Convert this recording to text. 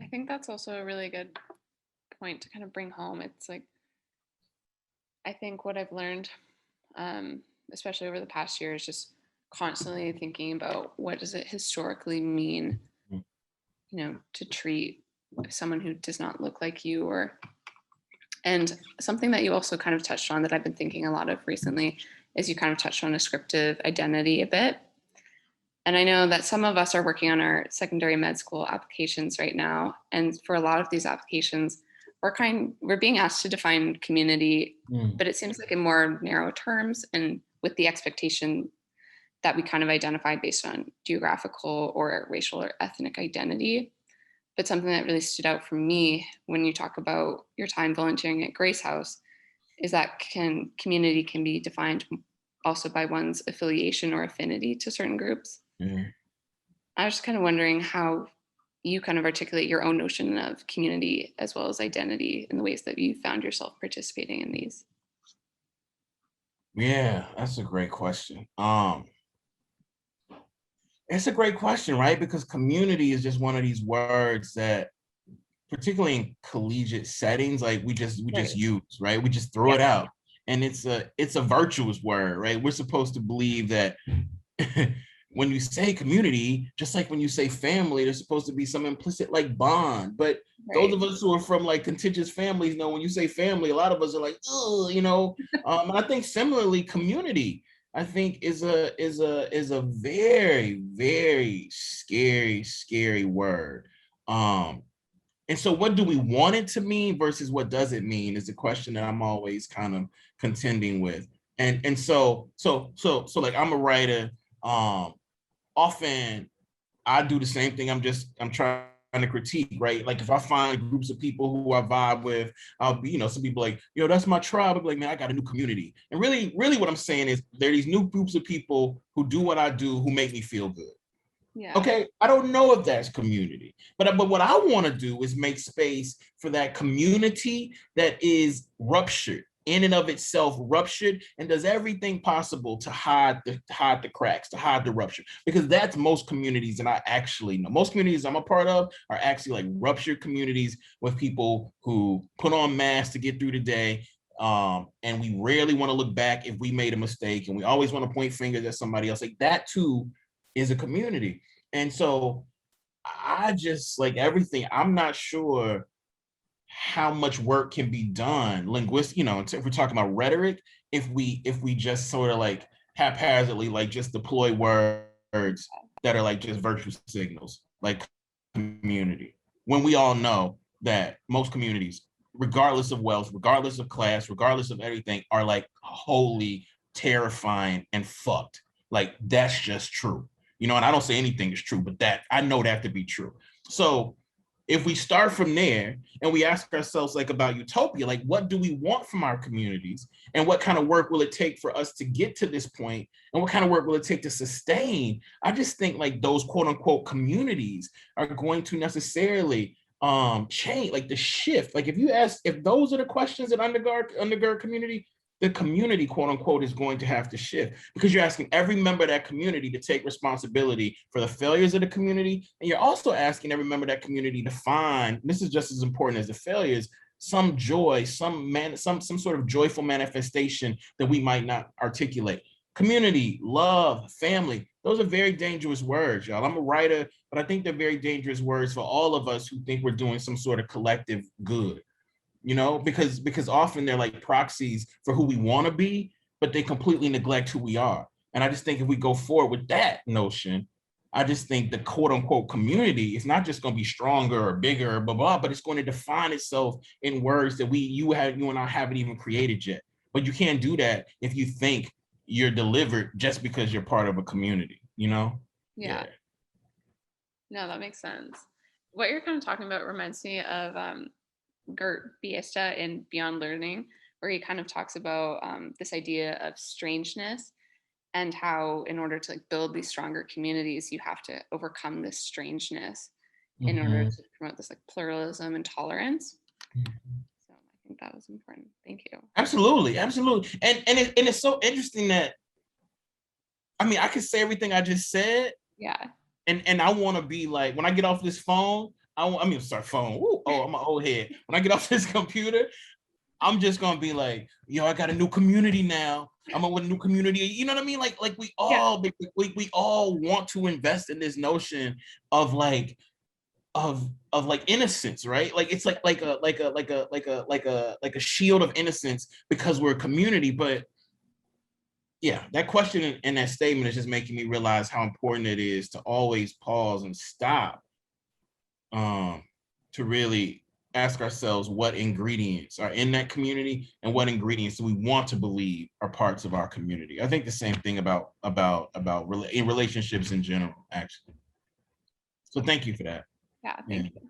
I think that's also a really good point to kind of bring home. It's like, I think what I've learned, especially over the past year, is just constantly thinking about what does it historically mean, to treat someone who does not look like you, or and something that you also kind of touched on that I've been thinking a lot of recently is you kind of touched on descriptive identity a bit. And I know that some of us are working on our secondary med school applications right now. And for a lot of these applications, we're being asked to define community, but it seems like in more narrow terms and with the expectation that we kind of identify based on geographical or racial or ethnic identity. But something that really stood out for me when you talk about your time volunteering at Grace House is that community can be defined also by one's affiliation or affinity to certain groups. Mm-hmm. I was just kind of wondering how you kind of articulate your own notion of community as well as identity in the ways that you found yourself participating in these. Yeah, that's a great question. It's a great question, right? Because community is just one of these words that, particularly in collegiate settings, like we just Right. use, right? We just throw Yeah. it out. And it's a virtuous word, right? We're supposed to believe that when you say community, just like when you say family, there's supposed to be some implicit like bond. But those Right. of us who are from like contiguous families know when you say family, a lot of us are like, oh, you know. And I think similarly, community, I think is a very, very scary word. Um, and so what do we want it to mean versus what does it mean is the question that I'm always kind of contending with. And so like I'm a writer. Um, Often I do the same thing. I'm trying to critique, right? Like if I find groups of people who I vibe with, I'll be, some people like, that's my tribe. I'll be like, man, I got a new community. And really what I'm saying is there are these new groups of people who do what I do, who make me feel good. Yeah. Okay, I don't know if that's community, but what I want to do is make space for that community that is ruptured in and of itself, ruptured, and does everything possible to hide the cracks, to hide the rupture, because that's most communities. And I actually know most communities I'm a part of are actually like ruptured communities with people who put on masks to get through the day. And we rarely want to look back if we made a mistake, and we always want to point fingers at somebody else. Like that too is a community. And so I just like everything. I'm not sure how much work can be done if we're talking about rhetoric, if we just sort of like haphazardly like just deploy words that are like just virtue signals, like community, when we all know that most communities, regardless of wealth, regardless of class, regardless of everything, are like wholly terrifying and fucked. Like that's just true. And I don't say anything is true, but that I know that to be true. So if we start from there and we ask ourselves like about utopia, like what do we want from our communities, and what kind of work will it take for us to get to this point, and what kind of work will it take to sustain? I just think like those quote unquote communities are going to necessarily change, like the shift. Like if those are the questions that undergird community, the community, quote unquote, is going to have to shift, because you're asking every member of that community to take responsibility for the failures of the community. And you're also asking every member of that community to find, this is just as important as the failures, some joy, some sort of joyful manifestation that we might not articulate. Community, love, family, those are very dangerous words, y'all. I'm a writer, but I think they're very dangerous words for all of us who think we're doing some sort of collective good. Because often they're like proxies for who we want to be, but they completely neglect who we are. And I just think if we go forward with that notion, I just think the quote unquote community is not just going to be stronger or bigger, or blah blah, but it's going to define itself in words that you and I haven't even created yet. But you can't do that if you think you're delivered just because you're part of a community. Yeah. Yeah. No, that makes sense. What you're kind of talking about reminds me of Gert Biesta in Beyond Learning, where he kind of talks about this idea of strangeness and how, in order to like build these stronger communities, you have to overcome this strangeness in order Mm-hmm. to promote this like pluralism and tolerance. So I think that was important. Thank you. Absolutely, absolutely. And it's so interesting that, I mean, I can say everything I just said, Yeah. and I want to be like, when I get off this phone, I mean, sorry, phone. Woo, oh, I'm an old head. When I get off this computer, I'm just gonna be like, yo, I got a new community now. I'm with a new community. You know what I mean? Like we all we all want to invest in this notion of like like innocence, right? Like it's like a shield of innocence because we're a community. But yeah, that question and that statement is just making me realize how important it is to always pause and stop, to really ask ourselves what ingredients are in that community and what ingredients do we want to believe are parts of our community. I think the same thing about in relationships in general, actually. So thank you for that. Yeah, thank you.